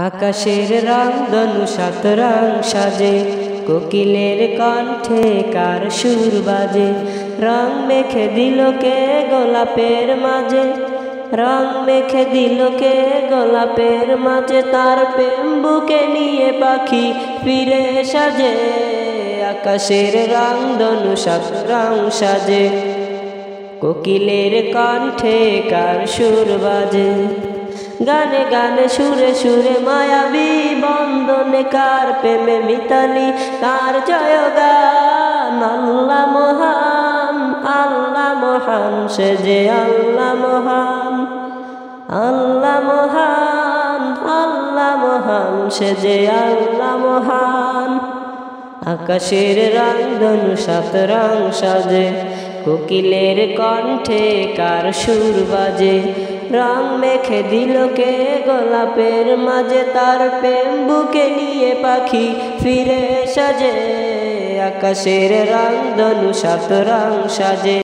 আকাশের রং ধনু সাত রং সাজে, কোকিলের কণ্ঠে কার সুর বাজে। রং মেখে দিল কে গোলাপের মাঝে, রং মেখে দিল কে গোলাপের মাঝে। তার প্রেম বুকে নিয়ে পাখি ফিরে সাজে। আকাশের রং ধনু সাত রং সাজে, কোকিলের কণ্ঠে কার সুর বাজে। গানে গানে সুরে সুরে মায়াবী বন্দনে কার প্রেমে মিতালি কার জয়গান। আল্লাহ মহান, আল্লাহ মহান, সে যে আল্লাহ মহান। আল্লাহ মহান, আল্লাহ মহান, সে যে আল্লাহ মহান। আকাশের রং ধনু সাত রং সাজে, কোকিলের কণ্ঠে কার সুর বাজে। রং মেখে দিল কে গোলাপের মাঝে, তার প্রেম বুকে নিয়ে পাখি ফিরে সাজে। আকাশের রং ধনু সাত রং সাজে।